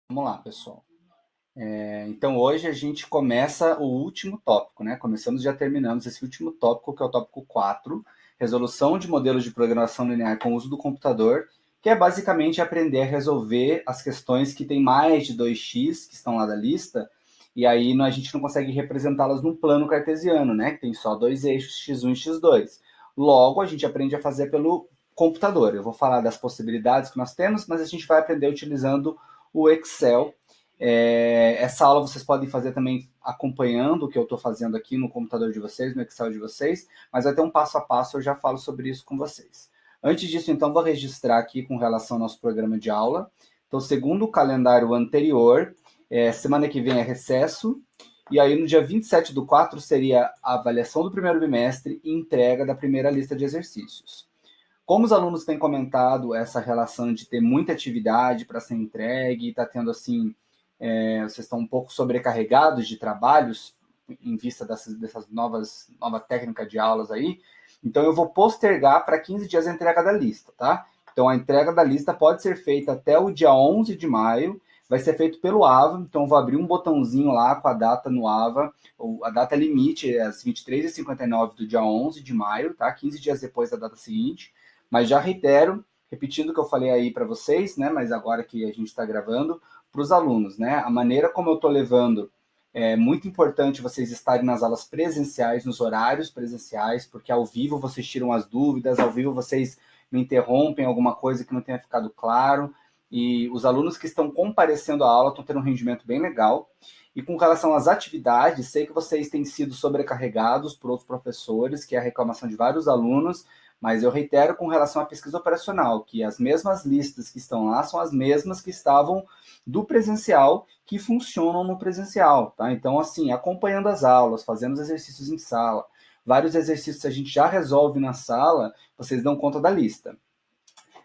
Vamos lá, pessoal. Então, hoje a gente começa o último tópico, né? Começamos e já terminamos esse último tópico, que é o tópico 4, resolução de modelos de programação linear com o uso do computador, que é basicamente aprender a resolver as questões que tem mais de 2x, que estão lá da lista, e aí a gente não consegue representá-las num plano cartesiano, né? Que tem só dois eixos, x1 e x2. Logo, a gente aprende a fazer pelo computador. Eu vou falar das possibilidades que nós temos, mas a gente vai aprender utilizando o Excel. Essa aula vocês podem fazer também acompanhando o que eu estou fazendo aqui no computador de vocês, no Excel de vocês, mas vai ter um passo a passo, eu já falo sobre isso com vocês. Antes disso, então, vou registrar aqui com relação ao nosso programa de aula. Então, segundo o calendário anterior, semana que vem é recesso, e aí no dia 27/4 seria a avaliação do primeiro bimestre e entrega da primeira lista de exercícios. Como os alunos têm comentado essa relação de ter muita atividade para ser entregue, está tendo assim, vocês estão um pouco sobrecarregados de trabalhos em vista dessas nova técnica de aulas aí, então eu vou postergar para 15 dias a entrega da lista, tá? Então a entrega da lista pode ser feita até o dia 11 de maio, vai ser feito pelo AVA, então eu vou abrir um botãozinho lá com a data no AVA, a data limite é às 23h59 do dia 11 de maio, tá? 15 dias depois da data seguinte, mas já reitero, repetindo o que eu falei aí para vocês, né? Mas agora que a gente está gravando, para os alunos, né? A maneira como eu estou levando é muito importante vocês estarem nas aulas presenciais, nos horários presenciais, porque ao vivo vocês tiram as dúvidas, ao vivo vocês me interrompem alguma coisa que não tenha ficado claro, e os alunos que estão comparecendo à aula estão tendo um rendimento bem legal. E com relação às atividades, sei que vocês têm sido sobrecarregados por outros professores, que é a reclamação de vários alunos, mas eu reitero com relação à pesquisa operacional, que as mesmas listas que estão lá são as mesmas que estavam do presencial, que funcionam no presencial, tá? Então, assim, acompanhando as aulas, fazendo os exercícios em sala, vários exercícios a gente já resolve na sala, vocês dão conta da lista.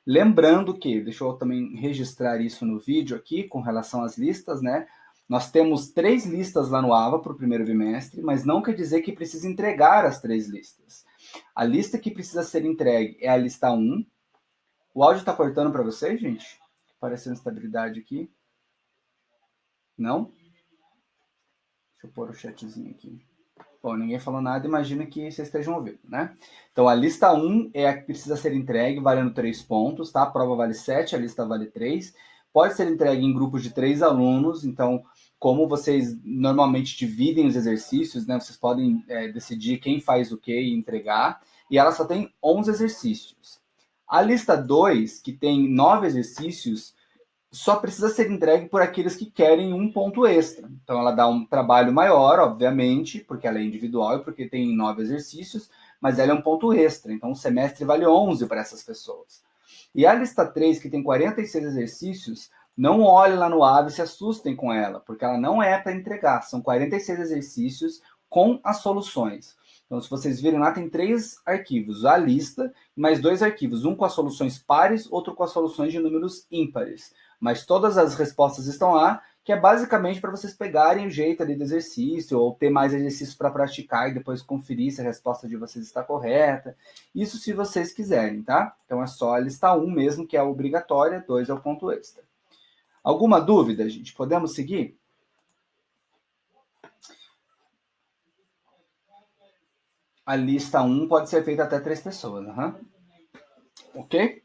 Lembrando que, deixa eu também registrar isso no vídeo aqui, com relação às listas, né? Nós temos 3 listas lá no AVA para o primeiro bimestre, mas não quer dizer que precisa entregar as 3 listas. A lista que precisa ser entregue é a lista 1. O áudio está cortando para vocês, gente? Aparecendo instabilidade aqui. Não? Deixa eu pôr o chatzinho aqui. Bom, ninguém falou nada, imagina que vocês estejam ouvindo, né? Então, a lista 1 é a que precisa ser entregue, valendo 3 pontos, tá? A prova vale 7, a lista vale 3. Pode ser entregue em grupos de 3 alunos, então, como vocês normalmente dividem os exercícios, né? Vocês podem decidir quem faz o que e entregar. E ela só tem 11 exercícios. A lista 2, que tem 9 exercícios, só precisa ser entregue por aqueles que querem um ponto extra. Então, ela dá um trabalho maior, obviamente, porque ela é individual e porque tem 9 exercícios, mas ela é um ponto extra. Então, o semestre vale 11 para essas pessoas. E a lista 3, que tem 46 exercícios, não olhem lá no AVE e se assustem com ela, porque ela não é para entregar. São 46 exercícios com as soluções. Então, se vocês virem lá, tem 3 arquivos, a lista, e mais 2 arquivos, um com as soluções pares, outro com as soluções de números ímpares. Mas todas as respostas estão lá, que é basicamente para vocês pegarem o jeito ali do exercício, ou ter mais exercícios para praticar e depois conferir se a resposta de vocês está correta. Isso se vocês quiserem, tá? Então é só a lista 1 mesmo, que é a obrigatória, 2 é o ponto extra. Alguma dúvida, gente? Podemos seguir? A lista 1 pode ser feita até 3 pessoas, ok?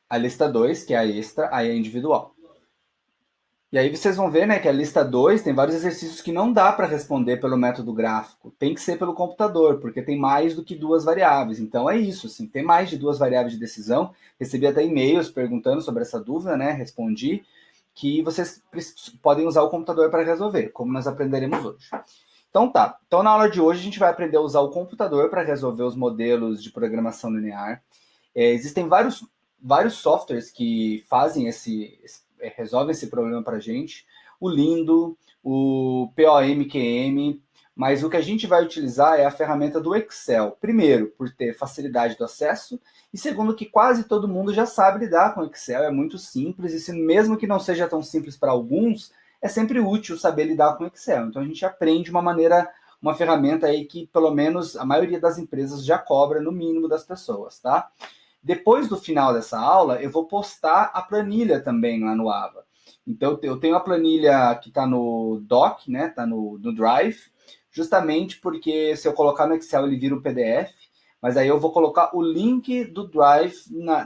A lista 2, que é a extra, aí é individual. E aí vocês vão ver, né, que a lista 2 tem vários exercícios que não dá para responder pelo método gráfico. Tem que ser pelo computador, porque tem mais do que 2 variáveis. Então é isso, assim, tem mais de 2 variáveis de decisão. Recebi até e-mails perguntando sobre essa dúvida, né? Respondi que vocês podem usar o computador para resolver, como nós aprenderemos hoje. Então tá. Então na aula de hoje a gente vai aprender a usar o computador para resolver os modelos de programação linear. Existem vários softwares que fazem resolvem esse problema para a gente. O Lindo, o POMQM, mas o que a gente vai utilizar é a ferramenta do Excel. Primeiro, por ter facilidade do acesso, e segundo, que quase todo mundo já sabe lidar com o Excel, é muito simples, e se mesmo que não seja tão simples para alguns, é sempre útil saber lidar com o Excel. Então a gente aprende uma ferramenta aí que pelo menos a maioria das empresas já cobra no mínimo das pessoas, tá? Depois do final dessa aula, eu vou postar a planilha também lá no Ava. Então, eu tenho a planilha que está no Doc, né? Está no Drive, justamente porque se eu colocar no Excel, ele vira um PDF, mas aí eu vou colocar o link do Drive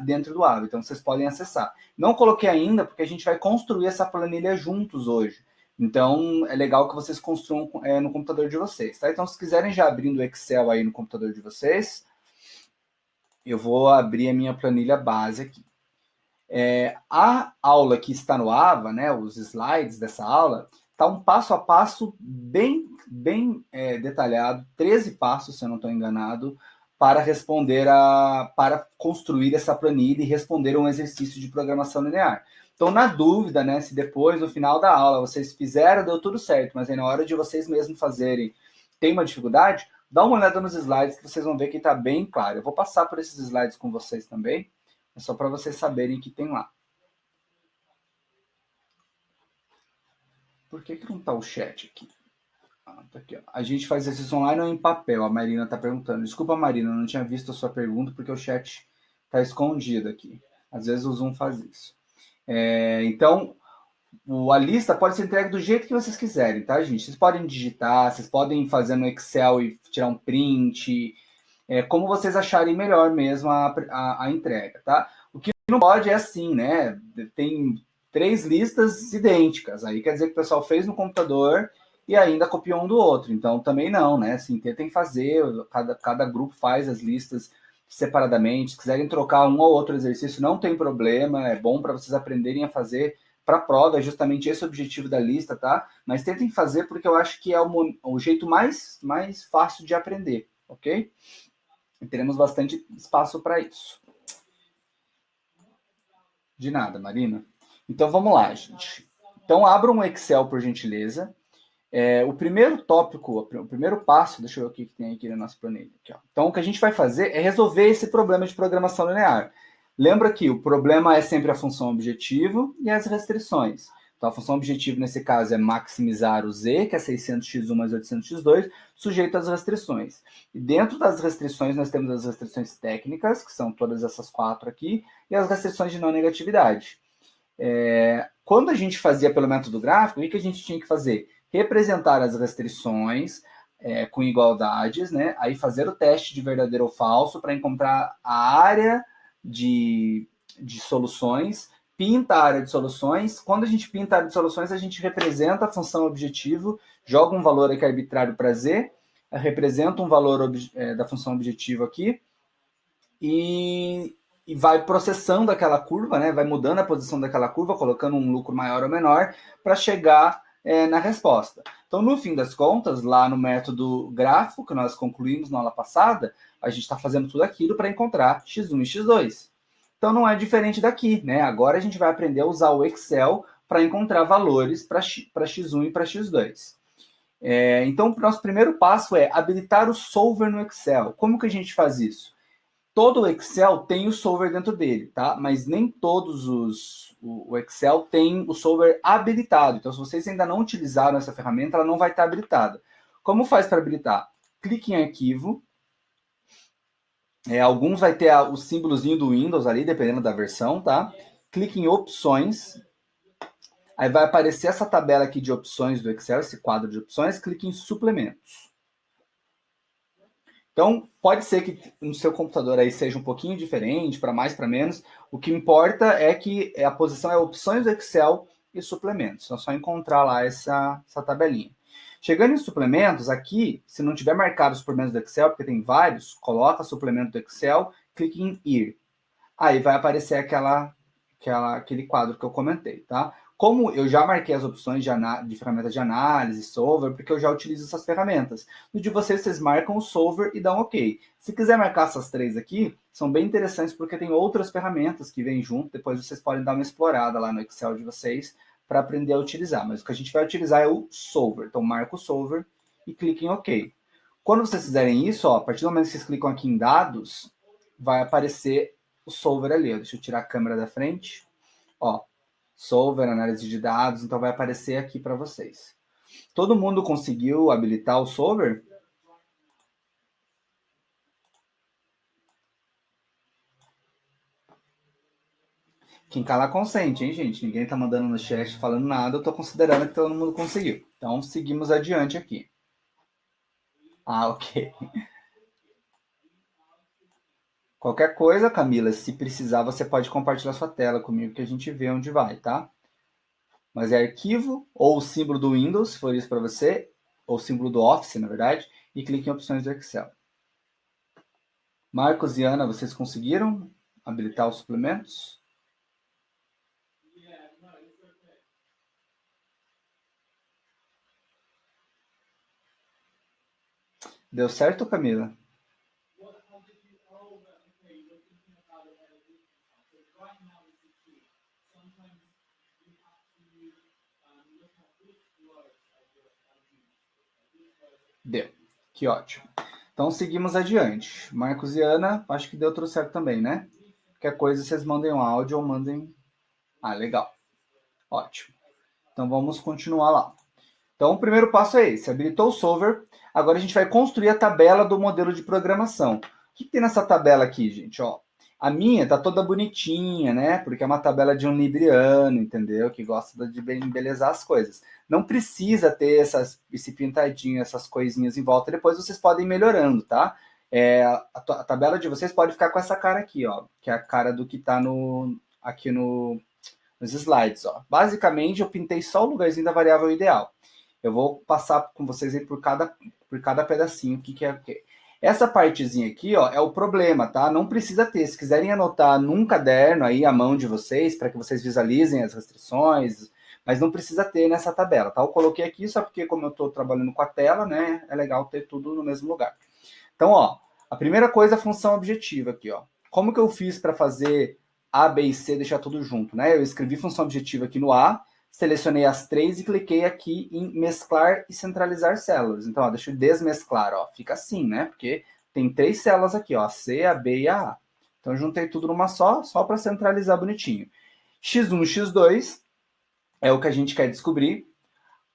dentro do Ava, então vocês podem acessar. Não coloquei ainda, porque a gente vai construir essa planilha juntos hoje. Então, é legal que vocês construam no computador de vocês, tá? Então, se quiserem já abrindo o Excel aí no computador de vocês, eu vou abrir a minha planilha base aqui. A aula que está no Ava, né, os slides dessa aula, está um passo a passo bem detalhado, 13 passos, se eu não estou enganado, para construir essa planilha e responder um exercício de programação linear. Então, na dúvida, né, se depois, no final da aula, vocês fizeram, deu tudo certo, mas aí na hora de vocês mesmos fazerem, tem uma dificuldade, dá uma olhada nos slides que vocês vão ver que está bem claro. Eu vou passar por esses slides com vocês também, é só para vocês saberem que tem lá. Por que não está o chat aqui? Tá aqui, ó. A gente faz exercício online ou em papel? A Marina está perguntando. Desculpa, Marina, eu não tinha visto a sua pergunta porque o chat está escondido aqui. Às vezes o Zoom faz isso. Então, a lista pode ser entregue do jeito que vocês quiserem, tá, gente? Vocês podem digitar, vocês podem fazer no Excel e tirar um print, como vocês acharem melhor mesmo a entrega, tá? O que não pode é assim, né? Tem 3 listas idênticas, aí quer dizer que o pessoal fez no computador e ainda copiou um do outro, então também não, né? Assim, tentem fazer, cada grupo faz as listas separadamente, se quiserem trocar um ou outro exercício, não tem problema, é bom para vocês aprenderem a fazer para a prova, é justamente esse o objetivo da lista, tá? Mas tentem fazer porque eu acho que é o jeito mais fácil de aprender, ok? E teremos bastante espaço para isso. De nada, Marina. Então vamos lá, gente. Então abra um Excel, por gentileza. O primeiro tópico, o primeiro passo, deixa eu ver o que tem aqui na nossa planilha. Aqui, ó. Então o que a gente vai fazer é resolver esse problema de programação linear. Lembra que o problema é sempre a função objetivo e as restrições. Então, a função objetivo, nesse caso, é maximizar o z, que é 600x1 mais 800x2, sujeito às restrições. E dentro das restrições, nós temos as restrições técnicas, que são todas essas 4 aqui, e as restrições de não negatividade. Quando a gente fazia pelo método gráfico, o que a gente tinha que fazer? Representar as restrições com igualdades, né? Aí fazer o teste de verdadeiro ou falso para encontrar a área de soluções, pinta a área de soluções. Quando a gente pinta a área de soluções, a gente representa a função objetivo, joga um valor aqui arbitrário para z, representa um valor da função objetivo aqui e vai processando aquela curva, né? Vai mudando a posição daquela curva, colocando um lucro maior ou menor para chegar na resposta. Então, no fim das contas, lá no método gráfico que nós concluímos na aula passada, a gente está fazendo tudo aquilo para encontrar x1 e x2. Então, não é diferente daqui, né? Agora a gente vai aprender a usar o Excel para encontrar valores para x1 e para x2. Então, o nosso primeiro passo é habilitar o solver no Excel. Como que a gente faz isso? Todo o Excel tem o solver dentro dele, tá? Mas nem todos o Excel tem o solver habilitado. Então, se vocês ainda não utilizaram essa ferramenta, ela não vai estar habilitada. Como faz para habilitar? Clique em arquivo. Alguns vai ter o símbolozinho do Windows ali, dependendo da versão, tá? Clique em opções. Aí vai aparecer essa tabela aqui de opções do Excel, esse quadro de opções. Clique em suplementos. Então, pode ser que no seu computador aí seja um pouquinho diferente, para mais, para menos. O que importa é que a posição é opções do Excel e suplementos. Então, é só encontrar lá essa tabelinha. Chegando em suplementos, aqui, se não tiver marcado os suplementos do Excel, porque tem vários, coloca suplemento do Excel, clique em ir. Aí vai aparecer aquele quadro que eu comentei, tá? Como eu já marquei as opções de ferramentas de análise, solver, porque eu já utilizo essas ferramentas. No de vocês marcam o solver e dão OK. Se quiser marcar essas 3 aqui, são bem interessantes porque tem outras ferramentas que vêm junto, depois vocês podem dar uma explorada lá no Excel de vocês para aprender a utilizar. Mas o que a gente vai utilizar é o solver. Então, marca o solver e clique em OK. Quando vocês fizerem isso, ó, a partir do momento que vocês clicam aqui em dados, vai aparecer o solver ali. Ó. Deixa eu tirar a câmera da frente. Ó, solver, análise de dados, então vai aparecer aqui para vocês. Todo mundo conseguiu habilitar o solver? Quem cala consente, hein, gente? Ninguém tá mandando no chat falando nada, eu tô considerando que todo mundo conseguiu. Então, seguimos adiante aqui. Ah, ok. Qualquer coisa, Camila, se precisar, você pode compartilhar sua tela comigo que a gente vê onde vai, tá? Mas é arquivo ou o símbolo do Windows, se for isso para você, ou o símbolo do Office, na verdade, e clique em opções do Excel. Marcos e Ana, vocês conseguiram habilitar os suplementos? Deu certo, Camila? Deu. Que ótimo. Então, seguimos adiante. Marcos e Ana, acho que deu tudo certo também, né? Qualquer coisa, vocês mandem um áudio ou mandem... Ah, legal. Ótimo. Então, vamos continuar lá. Então, o primeiro passo é esse. Habilitou o solver. Agora, a gente vai construir a tabela do modelo de programação. O que tem nessa tabela aqui, gente? Ó, a minha tá toda bonitinha, né? Porque é uma tabela de um libriano, entendeu? Que gosta de embelezar as coisas. Não precisa ter esse pintadinho, essas coisinhas em volta. Depois vocês podem ir melhorando, tá? A tabela de vocês pode ficar com essa cara aqui, ó. Que é a cara do que tá aqui nos slides, ó. Basicamente, eu pintei só o lugarzinho da variável ideal. Eu vou passar com vocês aí por cada pedacinho o que é o que. Essa partezinha aqui, ó, é o problema, tá? Não precisa ter. Se quiserem anotar num caderno aí a mão de vocês, para que vocês visualizem as restrições, mas não precisa ter nessa tabela, tá? Eu coloquei aqui só porque, como eu estou trabalhando com a tela, né, é legal ter tudo no mesmo lugar. Então, ó, a primeira coisa é a função objetiva aqui, ó. Como que eu fiz para fazer A, B e C, deixar tudo junto, né? Eu escrevi função objetiva aqui no A, selecionei as três e cliquei aqui em mesclar e centralizar células. Então, ó, deixa eu desmesclar, ó. Fica assim, né? Porque tem três células aqui, ó, a C, a B e a A. Então, eu juntei tudo numa só para centralizar bonitinho. X1 e X2 é o que a gente quer descobrir.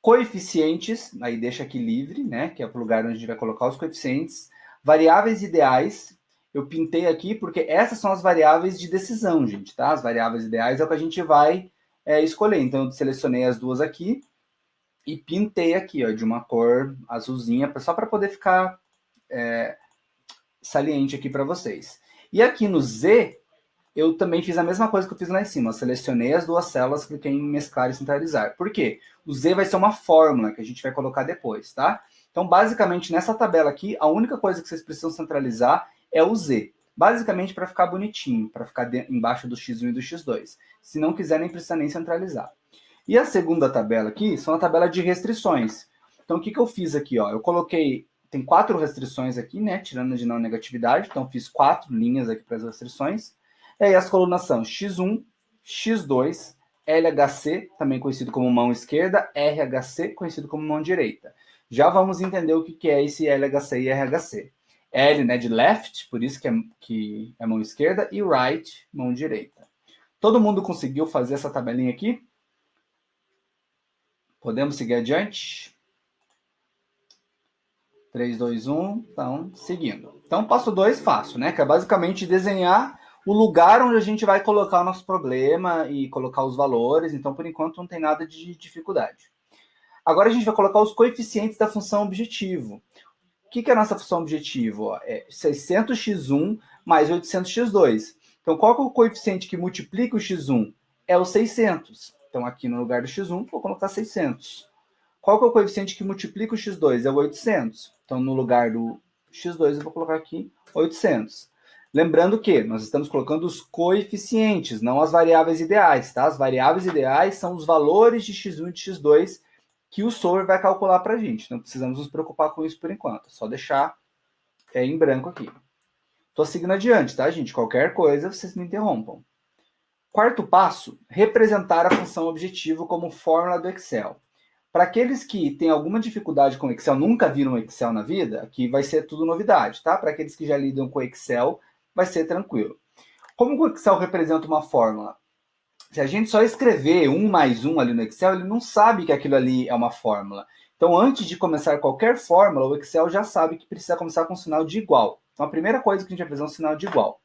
Coeficientes, aí deixa aqui livre, né? Que é o lugar onde a gente vai colocar os coeficientes. Variáveis ideais, eu pintei aqui porque essas são as variáveis de decisão, gente, tá? As variáveis ideais é o que a gente vai escolher. Então, eu selecionei as duas aqui e pintei aqui, ó, de uma cor azulzinha, só para poder ficar saliente aqui para vocês. E aqui no Z, eu também fiz a mesma coisa que eu fiz lá em cima. Eu selecionei as duas células, cliquei em mesclar e centralizar. Por quê? O Z vai ser uma fórmula que a gente vai colocar depois, tá? Então, basicamente, nessa tabela aqui, a única coisa que vocês precisam centralizar é o Z. Basicamente, para ficar bonitinho, para ficar embaixo do X1 e do X2. Se não quiser, nem precisa nem centralizar. E a segunda tabela aqui são a tabela de restrições. Então, o que eu fiz aqui? Ó? Eu coloquei, tem 4 restrições aqui, né? Tirando de não negatividade. Então, fiz 4 linhas aqui para as restrições. E aí as colunas são X1, X2, LHC, também conhecido como mão esquerda, RHC, conhecido como mão direita. Já vamos entender o que é esse LHC e RHC. L, né, de left, por isso que é mão esquerda, e right, mão direita. Todo mundo conseguiu fazer essa tabelinha aqui? Podemos seguir adiante? 3, 2, 1, então, seguindo. Então, passo 2, fácil, né? Que é basicamente desenhar o lugar onde a gente vai colocar o nosso problema e colocar os valores. Então, por enquanto, não tem nada de dificuldade. Agora, a gente vai colocar os coeficientes da função objetivo. O que é a nossa função objetivo? É 600x1 mais 800x2. Então, qual que é o coeficiente que multiplica o x1? É o 600. Então, aqui no lugar do x1, vou colocar 600. Qual que é o coeficiente que multiplica o x2? É o 800. Então, no lugar do x2, eu vou colocar aqui 800. Lembrando que nós estamos colocando os coeficientes, não as variáveis ideais, tá? As variáveis ideais são os valores de x1 e de x2 que o solver vai calcular para a gente. Não precisamos nos preocupar com isso por enquanto. É só deixar em branco aqui. Estou seguindo adiante, tá, gente? Qualquer coisa, vocês me interrompam. Quarto passo, representar a função objetivo como fórmula do Excel. Para aqueles que têm alguma dificuldade com Excel, nunca viram Excel na vida, aqui vai ser tudo novidade, tá? Para aqueles que já lidam com Excel, vai ser tranquilo. Como o Excel representa uma fórmula? Se a gente só escrever 1 mais 1 ali no Excel, ele não sabe que aquilo ali é uma fórmula. Então, antes de começar qualquer fórmula, o Excel já sabe que precisa começar com um sinal de igual. Então, a primeira coisa que a gente vai fazer é um sinal de igual.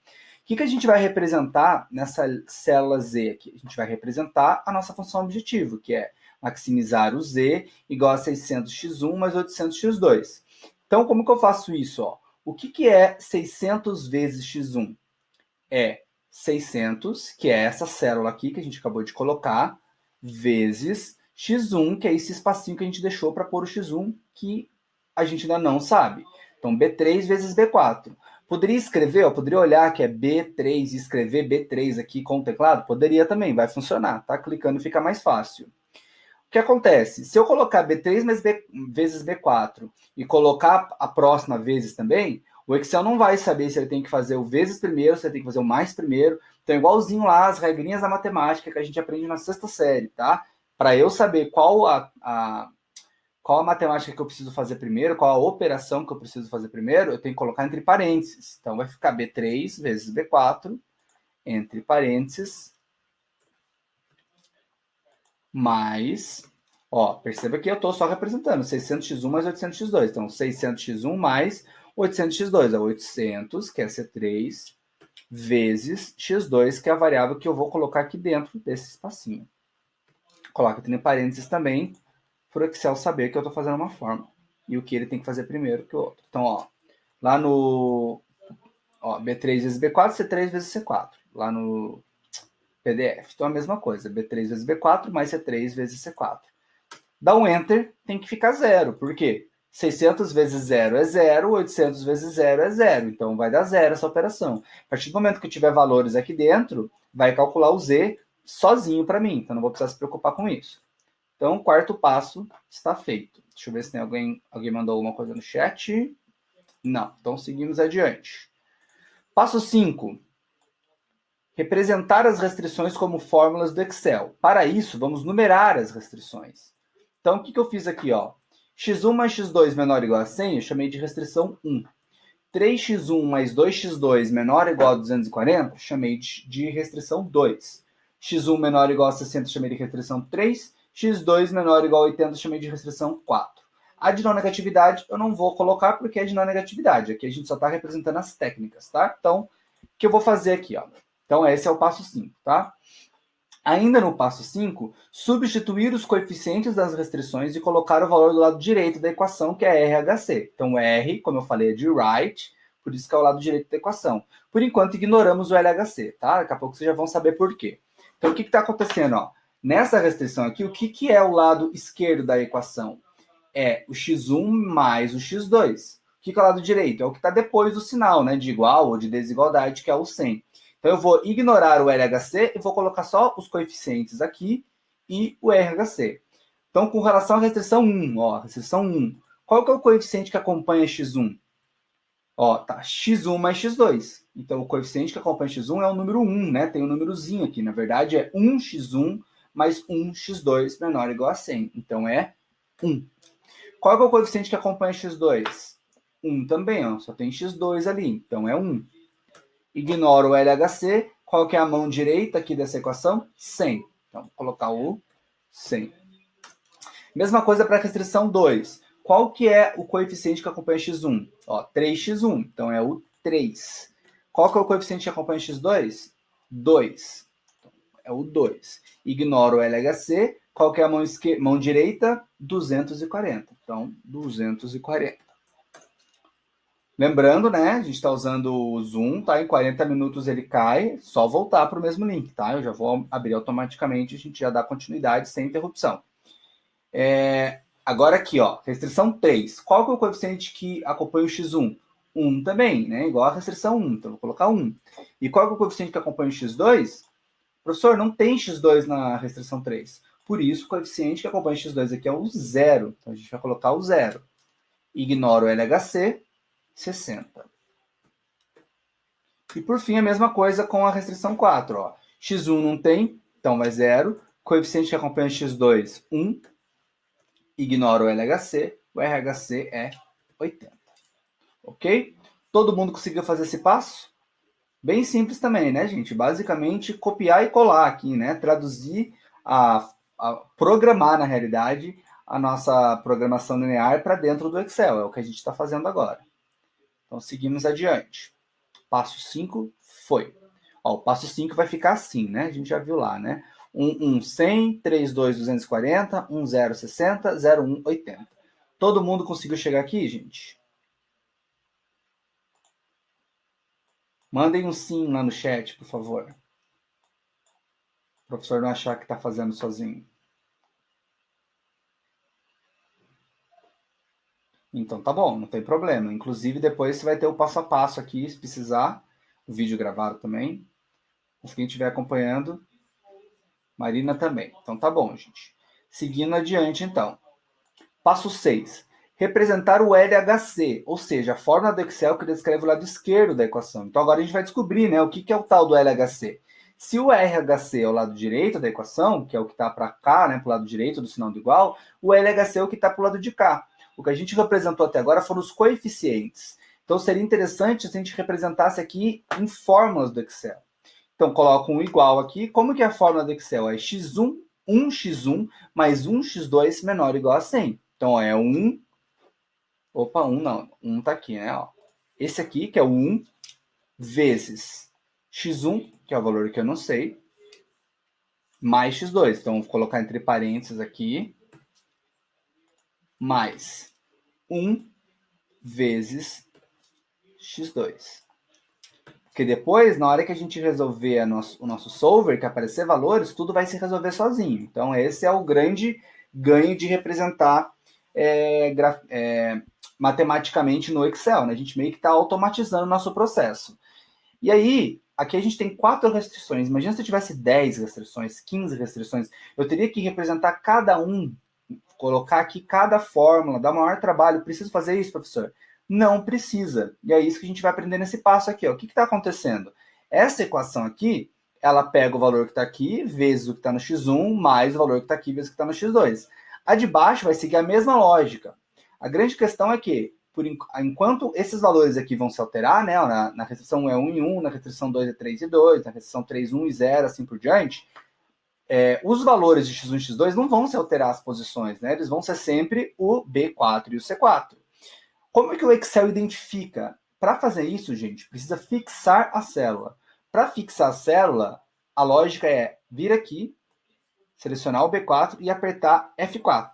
que a gente vai representar nessa célula Z aqui? A gente vai representar a nossa função objetivo, que é maximizar o Z igual a 600x1 mais 800x2. Então, como que eu faço isso? Ó? O que é 600 vezes x1? É 600, que é essa célula aqui que a gente acabou de colocar, vezes x1, que é esse espacinho que a gente deixou para pôr o x1, que a gente ainda não sabe. Então, B3 vezes B4. Poderia escrever, poderia olhar que é B3 e escrever B3 aqui com o teclado? Poderia também, vai funcionar, tá? Clicando fica mais fácil. O que acontece? Se eu colocar B3 vezes B4 e colocar a próxima vezes também, o Excel não vai saber se ele tem que fazer o vezes primeiro, se ele tem que fazer o mais primeiro. Então, igualzinho lá as regrinhas da matemática que a gente aprende na sexta série, tá? Para eu saber qual a matemática que eu preciso fazer primeiro, qual a operação que eu preciso fazer primeiro, eu tenho que colocar entre parênteses. Então, vai ficar B3 vezes B4, entre parênteses, mais, perceba que eu estou só representando 600x1 mais 800x2. Então, 600x1 mais 800x2 é 800, que é C3, vezes x2, que é a variável que eu vou colocar aqui dentro desse espacinho. Coloca entre parênteses também, para o Excel saber que eu estou fazendo uma forma. E o que ele tem que fazer primeiro que o outro. Então, lá no B3 vezes B4, C3 vezes C4. Lá no PDF. Então, a mesma coisa. B3 vezes B4 mais C3 vezes C4. Dá um Enter, tem que ficar zero. Por quê? 600 vezes 0 é 0, 800 vezes 0 é 0. Então, vai dar zero essa operação. A partir do momento que tiver valores aqui dentro, vai calcular o Z sozinho para mim. Então, não vou precisar se preocupar com isso. Então, o quarto passo está feito. Deixa eu ver se tem alguém mandou alguma coisa no chat. Não. Então, seguimos adiante. Passo 5. Representar as restrições como fórmulas do Excel. Para isso, vamos numerar as restrições. Então, o que eu fiz aqui? x1 mais x2 menor ou igual a 100, eu chamei de restrição 1. 3x1 mais 2x2 menor ou igual a 240, chamei de restrição 2. x1 menor ou igual a 60, chamei de restrição 3. x2 menor ou igual a 80, chamei de restrição 4. A de não negatividade eu não vou colocar porque é de não negatividade. Aqui a gente só está representando as técnicas, tá? Então, o que eu vou fazer aqui? Então, esse é o passo 5, tá? Ainda no passo 5, substituir os coeficientes das restrições e colocar o valor do lado direito da equação, que é RHC. Então, R, como eu falei, é de right, por isso que é o lado direito da equação. Por enquanto, ignoramos o LHC, tá? Daqui a pouco vocês já vão saber por quê. Então, o que está acontecendo? Nessa restrição aqui, o que é o lado esquerdo da equação? É o x1 mais o x2. O que é o lado direito? É o que está depois do sinal, né, de igual ou de desigualdade, que é o 100. Então, eu vou ignorar o LHC e vou colocar só os coeficientes aqui e o RHC. Então, com relação à restrição 1, restrição 1, qual que é o coeficiente que acompanha x1? Tá, x1 mais x2. Então, o coeficiente que acompanha x1 é o número 1, né? Tem um númerozinho aqui. Na verdade, é 1x1 mais 1x2 menor ou igual a 100. Então, é 1. Qual que é o coeficiente que acompanha x2? 1 também, só tem x2 ali. Então, é 1. Ignoro o LHC. Qual que é a mão direita aqui dessa equação? 100. Então, vou colocar o 100. Mesma coisa para a restrição 2. Qual que é o coeficiente que acompanha x1? 3x1. Então, é o 3. Qual que é o coeficiente que acompanha x2? 2. Então, é o 2. Ignoro o LHC. Qual que é a mão direita? 240. Então, 240. Lembrando, né, a gente está usando o Zoom, tá? Em 40 minutos ele cai, só voltar para o mesmo link, tá? Eu já vou abrir automaticamente, a gente já dá continuidade sem interrupção. Agora aqui, restrição 3. Qual que é o coeficiente que acompanha o x1? 1 também, né? Igual a restrição 1, então vou colocar 1. E qual que é o coeficiente que acompanha o x2? Professor, não tem x2 na restrição 3. Por isso, o coeficiente que acompanha o x2 aqui é o 0. Então, a gente vai colocar o 0. Ignoro o LHC, 60. E por fim, a mesma coisa com a restrição 4. x1 não tem, então vai 0. Coeficiente que acompanha x2, 1. Ignoro o LHC, o RHC é 80. Ok? Todo mundo conseguiu fazer esse passo? Bem simples também, né, gente? Basicamente, copiar e colar aqui, né? Traduzir, programar, na realidade, a nossa programação linear para dentro do Excel. É o que a gente está fazendo agora. Então, seguimos adiante. Passo 5, foi. Ó, o passo 5 vai ficar assim, né? A gente já viu lá, né? 1, 100, 3, 2, 240, 1, 0, 60, 0, 1, 80. Todo mundo conseguiu chegar aqui, gente? Mandem um sim lá no chat, por favor. O professor não achar que está fazendo sozinho. Então tá bom, não tem problema. Inclusive, depois você vai ter o passo a passo aqui, se precisar. O vídeo gravado também. Mas quem estiver acompanhando, Marina também. Então tá bom, gente. Seguindo adiante, então. Passo 6. Representar o LHC, ou seja, a fórmula do Excel que descreve o lado esquerdo da equação. Então agora a gente vai descobrir, né, o que é o tal do LHC. Se o RHC é o lado direito da equação, que é o que está para cá, né, para o lado direito do sinal do igual, o LHC é o que está para o lado de cá. O que a gente representou até agora foram os coeficientes. Então seria interessante se a gente representasse aqui em fórmulas do Excel. Então coloco um igual aqui. Como que é a fórmula do Excel? É x1, 1x1 mais 1x2 menor ou igual a 100. Então, ó, é 1... Opa, 1 não. 1 tá aqui, né? Ó. Esse aqui, que é o 1, vezes x1, que é o valor que eu não sei, mais x2. Então, vou colocar entre parênteses aqui, mais 1 vezes x2. Porque depois, na hora que a gente resolver o nosso solver, que aparecer valores, tudo vai se resolver sozinho. Então, esse é o grande ganho de representar matematicamente no Excel. Né? A gente meio que está automatizando o nosso processo. E aí, aqui a gente tem 4 restrições. Imagina se eu tivesse 10 restrições, 15 restrições. Eu teria que representar cada um, colocar aqui cada fórmula, dar maior trabalho. Preciso fazer isso, professor? Não precisa. E é isso que a gente vai aprender nesse passo aqui. Ó. O que está acontecendo? Essa equação aqui, ela pega o valor que está aqui, vezes o que está no x1, mais o valor que está aqui, vezes o que está no x2. A de baixo vai seguir a mesma lógica. A grande questão é que, enquanto esses valores aqui vão se alterar, né, na restrição 1 é 1 em 1, na restrição 2 é 3 e 2, na restrição 3, 1 e 0, assim por diante, os valores de x1 e x2 não vão se alterar as posições, né? Eles vão ser sempre o B4 e o C4. Como é que o Excel identifica? Para fazer isso, gente, precisa fixar a célula. Para fixar a célula, a lógica é vir aqui, selecionar o B4 e apertar F4.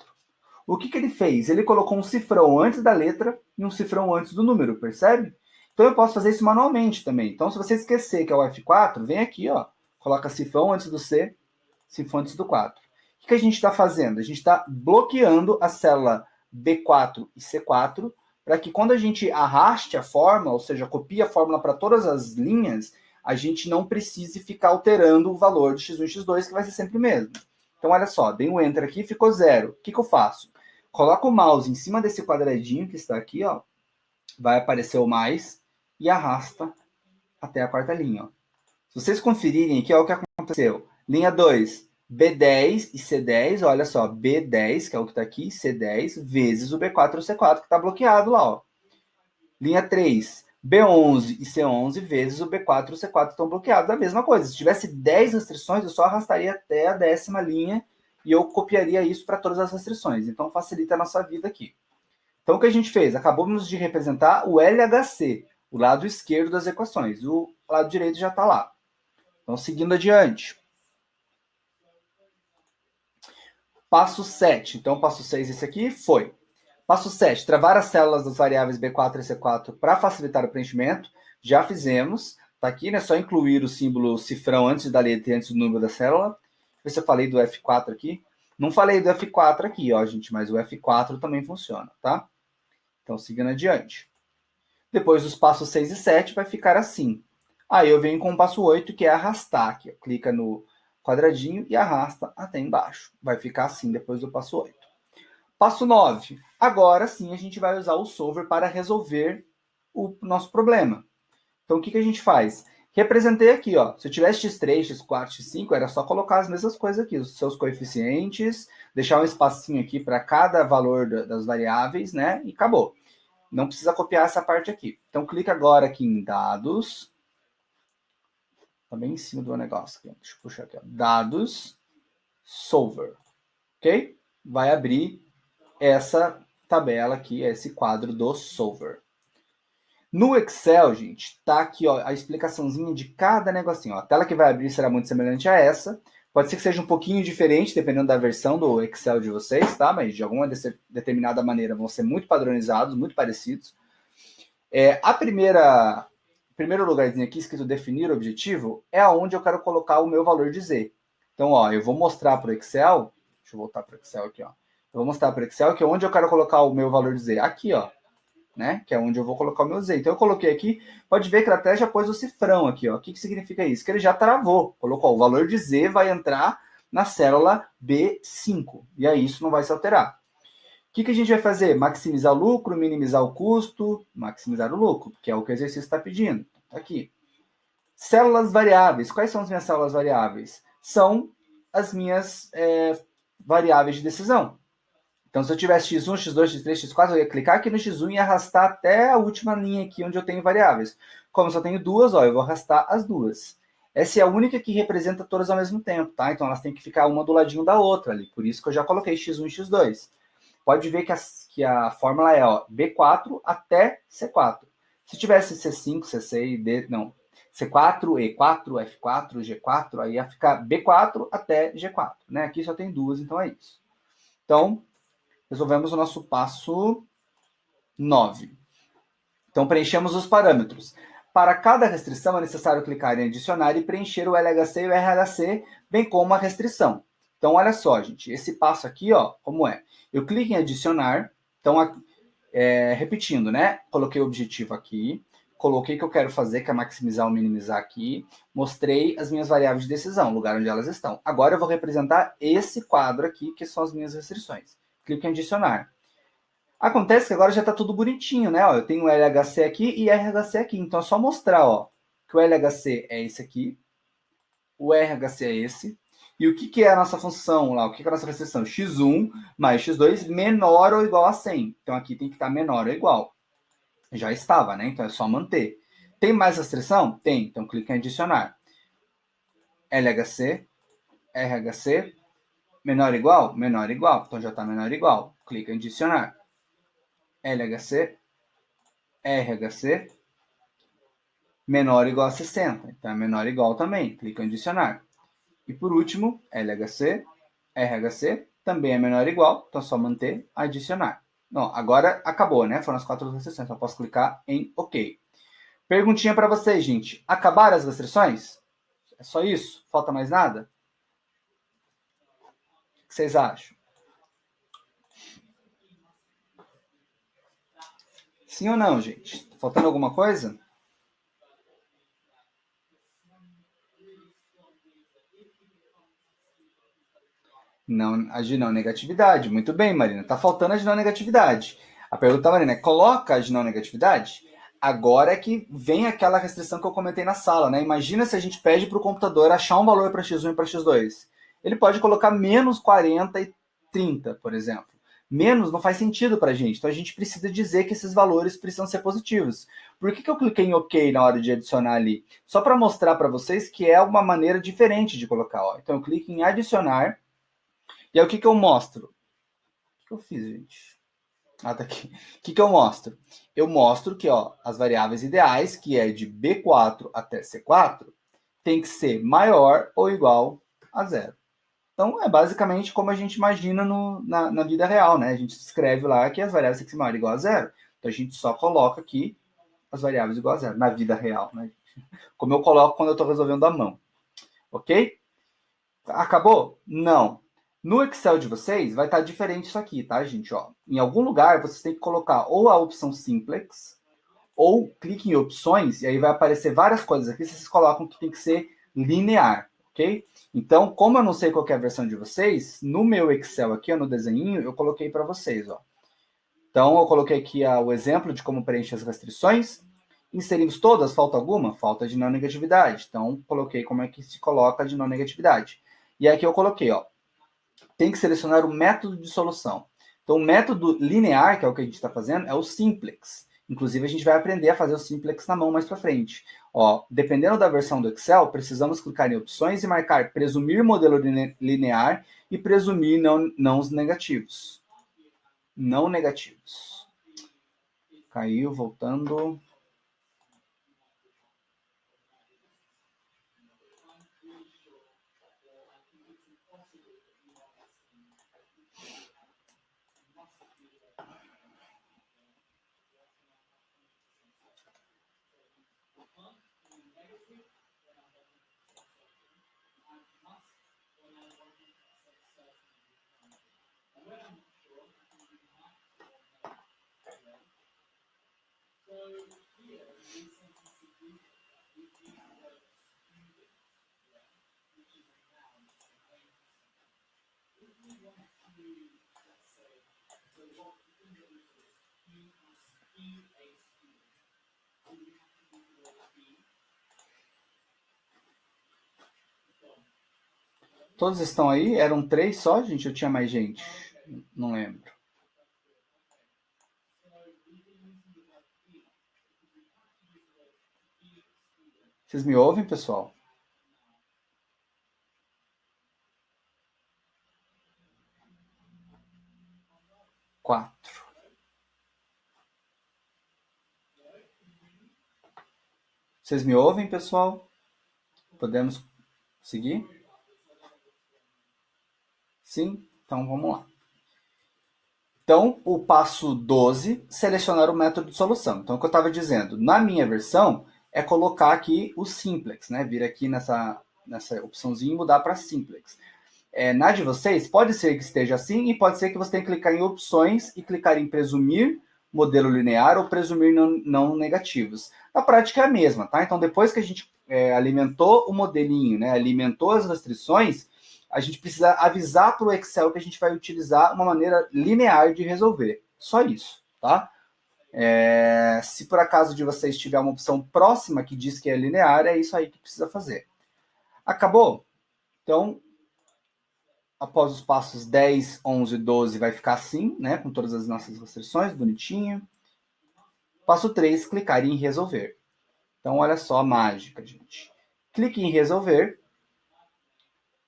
O que ele fez? Ele colocou um cifrão antes da letra e um cifrão antes do número, percebe? Então eu posso fazer isso manualmente também. Então, se você esquecer que é o F4, vem aqui, ó, coloca cifrão antes do C, cifrão antes do 4. O que a gente está fazendo? A gente está bloqueando a célula B4 e C4 para que quando a gente arraste a fórmula, ou seja, copie a fórmula para todas as linhas, a gente não precise ficar alterando o valor de x1 e x2, que vai ser sempre o mesmo. Então, olha só, dei um Enter aqui, ficou 0. O que eu faço? Coloco o mouse em cima desse quadradinho que está aqui, ó, vai aparecer o mais e arrasta até a quarta linha. Ó. Se vocês conferirem aqui, olha o que aconteceu. Linha 2, B10 e C10, olha só, B10, que é o que está aqui, C10, vezes o B4 e o C4, que está bloqueado lá. Ó. Linha 3, B11 e C11 vezes o B4 e o C4 estão bloqueados. A mesma coisa, se tivesse 10 restrições, eu só arrastaria até a 10ª linha e eu copiaria isso para todas as restrições. Então, facilita a nossa vida aqui. Então, o que a gente fez? Acabamos de representar o LHC, o lado esquerdo das equações. O lado direito já está lá. Então, seguindo adiante. Passo 7. Então, passo 6, esse aqui foi. Passo 7. Travar as células das variáveis B4 e C4 para facilitar o preenchimento. Já fizemos. Está aqui, né? Só incluir o símbolo cifrão antes da letra e antes do número da célula. Deixa eu ver se eu falei do F4 aqui. Não falei do F4 aqui, ó, gente, mas o F4 também funciona, tá? Então, seguindo adiante. Depois dos passos 6 e 7, vai ficar assim. Aí eu venho com o passo 8, que é arrastar. Aqui, clica no quadradinho e arrasta até embaixo. Vai ficar assim depois do passo 8. Passo 9. Agora sim a gente vai usar o solver para resolver o nosso problema. Então o que a gente faz? Representei aqui, ó. Se eu tivesse x3, x4, x5, era só colocar as mesmas coisas aqui, os seus coeficientes, deixar um espacinho aqui para cada valor das variáveis, né? E acabou. Não precisa copiar essa parte aqui. Então clica agora aqui em dados. Tá bem em cima do negócio aqui. Deixa eu puxar aqui, ó. Dados, solver. Ok? Vai abrir essa tabela aqui, esse quadro do solver. No Excel, gente, tá aqui ó, a explicaçãozinha de cada negocinho. Ó. A tela que vai abrir será muito semelhante a essa. Pode ser que seja um pouquinho diferente, dependendo da versão do Excel de vocês, tá? Mas de alguma determinada maneira vão ser muito padronizados, muito parecidos. Primeiro lugarzinho aqui, escrito definir objetivo, é onde eu quero colocar o meu valor de Z. Então, ó, eu vou mostrar para o Excel, deixa eu voltar para o Excel aqui, ó. Eu vou mostrar para o Excel que é onde eu quero colocar o meu valor de Z. Aqui, ó, né? Que é onde eu vou colocar o meu Z. Então, eu coloquei aqui, pode ver que ele até já pôs o cifrão aqui, ó. O que significa isso? Que ele já travou. Colocou, ó, o valor de Z vai entrar na célula B5. E aí, isso não vai se alterar. O que a gente vai fazer? Maximizar o lucro, minimizar o custo, maximizar o lucro, que é o que o exercício está pedindo. Tá aqui. Células variáveis. Quais são as minhas células variáveis? São as minhas variáveis de decisão. Então, se eu tivesse x1, x2, x3, x4, eu ia clicar aqui no x1 e arrastar até a última linha aqui onde eu tenho variáveis. Como eu só tenho duas, ó, eu vou arrastar as duas. Essa é a única que representa todas ao mesmo tempo, tá? Então, elas têm que ficar uma do ladinho da outra ali. Por isso que eu já coloquei x1 e x2. Pode ver que a fórmula é ó, B4 até C4. Se tivesse C5, C6, D, não, C4, E4, F4, G4, aí ia ficar B4 até G4. Né? Aqui só tem duas, então é isso. Então, resolvemos o nosso passo 9. Então, preenchemos os parâmetros. Para cada restrição, é necessário clicar em adicionar e preencher o LHC e o RHC, bem como a restrição. Então, olha só, gente, esse passo aqui, ó, como é? Eu clico em adicionar, então, repetindo, né? Coloquei o objetivo aqui, coloquei o que eu quero fazer, que é maximizar ou minimizar aqui, mostrei as minhas variáveis de decisão, o lugar onde elas estão. Agora eu vou representar esse quadro aqui, que são as minhas restrições. Clico em adicionar. Acontece que agora já está tudo bonitinho, né? Ó, eu tenho o LHC aqui e RHC aqui. Então é só mostrar ó, que o LHC é esse aqui, o RHC é esse. E o que é a nossa função lá? O que é a nossa restrição? x1 mais x2 menor ou igual a 100. Então aqui tem que estar menor ou igual. Já estava, né? Então é só manter. Tem mais restrição? Tem. Então clica em adicionar. LHC, RHC, menor ou igual? Menor ou igual. Então já está menor ou igual. Clica em adicionar. LHC, RHC, menor ou igual a 60. Então é menor ou igual também. Clica em adicionar. E por último, LHC, RHC, também é menor ou igual. Então é só manter, adicionar. Não, agora acabou, né? Foram as 4 restrições. Só posso clicar em OK. Perguntinha para vocês, gente. Acabaram as restrições? É só isso? Falta mais nada? O que vocês acham? Sim ou não, gente? Tá faltando alguma coisa? Não, a de não negatividade. Muito bem, Marina. Tá faltando a de não negatividade. A pergunta, Marina, é coloca a de não negatividade? Agora é que vem aquela restrição que eu comentei na sala, né? Imagina se a gente pede para o computador achar um valor para x1 e para x2. Ele pode colocar menos 40 e 30, por exemplo. Menos não faz sentido para a gente. Então a gente precisa dizer que esses valores precisam ser positivos. Por que eu cliquei em OK na hora de adicionar ali? Só para mostrar para vocês que é uma maneira diferente de colocar. Ó. Então eu clico em adicionar. E aí o que eu mostro? O que eu fiz, gente? Ah, tá aqui. O que eu mostro? Eu mostro que ó, as variáveis ideais, que é de B4 até C4, tem que ser maior ou igual a zero. Então, é basicamente como a gente imagina na vida real, né? A gente escreve lá que as variáveis têm que ser maior ou igual a zero. Então, a gente só coloca aqui as variáveis igual a zero, na vida real, né? Como eu coloco quando eu estou resolvendo à mão. Ok? Acabou? Não. No Excel de vocês vai estar diferente isso aqui, tá, gente? Ó, em algum lugar vocês têm que colocar ou a opção Simplex, ou clique em opções, e aí vai aparecer várias coisas aqui, vocês colocam que tem que ser linear, ok? Então, como eu não sei qual é a versão de vocês, no meu Excel aqui, no desenho, eu coloquei para vocês, ó. Então, eu coloquei aqui o exemplo de como preencher as restrições. Inserimos todas? Falta alguma? Falta de não negatividade. Então, coloquei como é que se coloca de não negatividade. E aqui eu coloquei, ó, tem que selecionar o método de solução. Então, o método linear, que é o que a gente está fazendo, é o simplex. Inclusive, a gente vai aprender a fazer o simplex na mão mais para frente. Ó, dependendo da versão do Excel, precisamos clicar em opções e marcar presumir modelo linear e presumir não os negativos. Não negativos. Caiu, voltando. Todos estão aí? Eram 3 só, gente? Eu tinha mais gente? Não lembro. Vocês me ouvem, pessoal? 4. Vocês me ouvem, pessoal? Podemos seguir? Sim? Então vamos lá. Então, o passo 12, selecionar o método de solução. Então, o que eu estava dizendo, na minha versão, é colocar aqui o simplex, né? Vir aqui nessa opçãozinha e mudar para simplex. Na de vocês, pode ser que esteja assim e pode ser que você tenha que clicar em opções e clicar em presumir modelo linear ou presumir não negativos. Na prática é a mesma, tá? Então, depois que a gente alimentou o modelinho, né, alimentou as restrições, a gente precisa avisar para o Excel que a gente vai utilizar uma maneira linear de resolver. Só isso, tá? Se por acaso de vocês tiver uma opção próxima que diz que é linear, é isso aí que precisa fazer. Acabou? Então, após os passos 10, 11 e 12, vai ficar assim, né? Com todas as nossas restrições, bonitinho. Passo 3, clicar em resolver. Então, olha só a mágica, gente. Clique em resolver.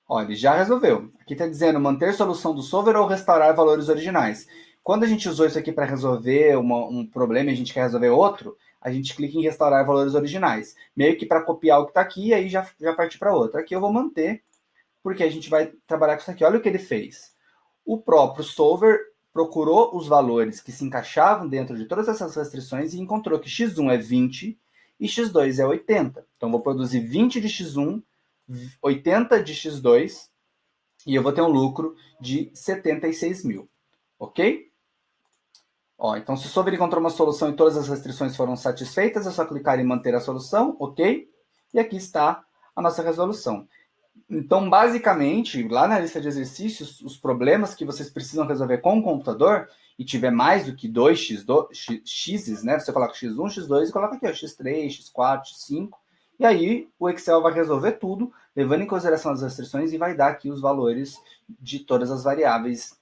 Olha, ele já resolveu. Aqui está dizendo manter solução do solver ou restaurar valores originais. Quando a gente usou isso aqui para resolver um problema e a gente quer resolver outro, a gente clica em restaurar valores originais. Meio que para copiar o que está aqui e aí já partir para outro. Aqui eu vou manter, porque a gente vai trabalhar com isso aqui. Olha o que ele fez. O próprio solver procurou os valores que se encaixavam dentro de todas essas restrições e encontrou que x1 é 20 e x2 é 80. Então, vou produzir 20 de x1, 80 de x2 e eu vou ter um lucro de 76 mil. Ok? Então, se o solver encontrou uma solução e todas as restrições foram satisfeitas, é só clicar em manter a solução, ok? E aqui está a nossa resolução. Então, basicamente, lá na lista de exercícios, os problemas que vocês precisam resolver com o computador, e tiver mais do que 2 x's, né? Você coloca x1, x2 e coloca aqui, ó, x3, x4, x5. E aí, o Excel vai resolver tudo, levando em consideração as restrições, e vai dar aqui os valores de todas as variáveis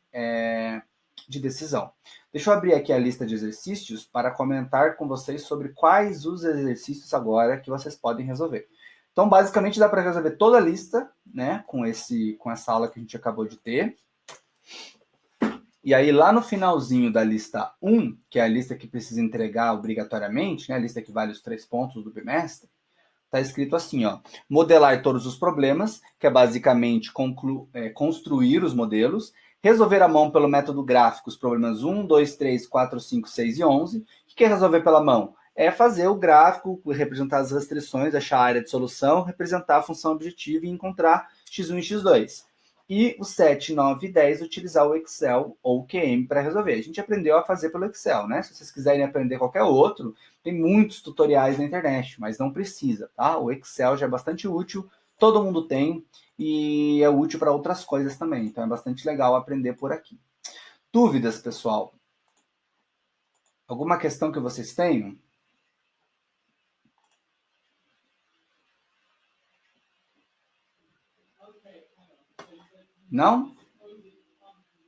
de decisão. Deixa eu abrir aqui a lista de exercícios para comentar com vocês sobre quais os exercícios agora que vocês podem resolver. Então, basicamente, dá para resolver toda a lista, né, com essa aula que a gente acabou de ter. E aí, lá no finalzinho da lista 1, que é a lista que precisa entregar obrigatoriamente, né, a lista que vale os 3 pontos do bimestre, está escrito assim, ó, modelar todos os problemas, que é basicamente construir os modelos, resolver à mão pelo método gráfico os problemas 1, 2, 3, 4, 5, 6 e 11. O que é resolver pela mão? É fazer o gráfico, representar as restrições, achar a área de solução, representar a função objetiva e encontrar x1 e x2. E o 7, 9 e 10, utilizar o Excel ou o QM para resolver. A gente aprendeu a fazer pelo Excel, né? Se vocês quiserem aprender qualquer outro, tem muitos tutoriais na internet, mas não precisa, tá? O Excel já é bastante útil, todo mundo tem, e é útil para outras coisas também. Então é bastante legal aprender por aqui. Dúvidas, pessoal? Alguma questão que vocês tenham? Não?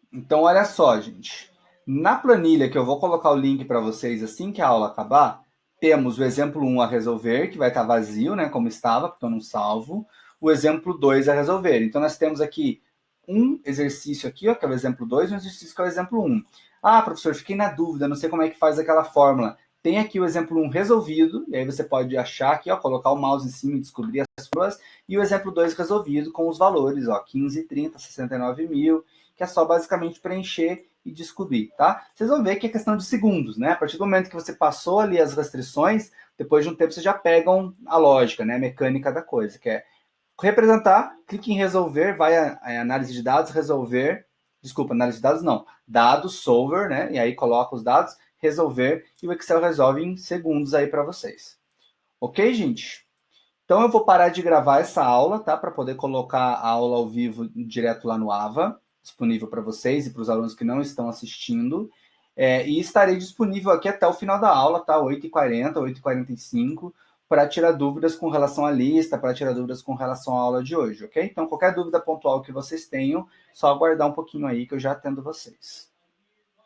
Então, olha só, gente. Na planilha, que eu vou colocar o link para vocês assim que a aula acabar, temos o exemplo 1 a resolver, que vai estar vazio, né, como estava, porque eu não salvo. O exemplo 2 a resolver. Então, nós temos aqui um exercício aqui, ó, que é o exemplo 2, e um exercício que é o exemplo 1. Ah, professor, fiquei na dúvida, não sei como é que faz aquela fórmula. Tem aqui o exemplo 1 resolvido, e aí você pode achar aqui, ó, colocar o mouse em cima e descobrir as fórmulas, e o exemplo 2 resolvido com os valores, ó, 15, 30, 69 mil que é só basicamente preencher e descobrir, tá? Vocês vão ver que é questão de segundos, né? A partir do momento que você passou ali as restrições, depois de um tempo vocês já pegam a lógica, né? A mecânica da coisa, que é representar, clique em resolver, vai a análise de dados, resolver, desculpa, análise de dados não, dados, solver, né? E aí coloca os dados, resolver, e o Excel resolve em segundos aí para vocês. Ok, gente? Então eu vou parar de gravar essa aula, tá? Para poder colocar a aula ao vivo direto lá no Ava, disponível para vocês e para os alunos que não estão assistindo. E estarei disponível aqui até o final da aula, tá? 8h40, 8h45, para tirar dúvidas com relação à lista, para tirar dúvidas com relação à aula de hoje, ok? Então, qualquer dúvida pontual que vocês tenham, só aguardar um pouquinho aí que eu já atendo vocês.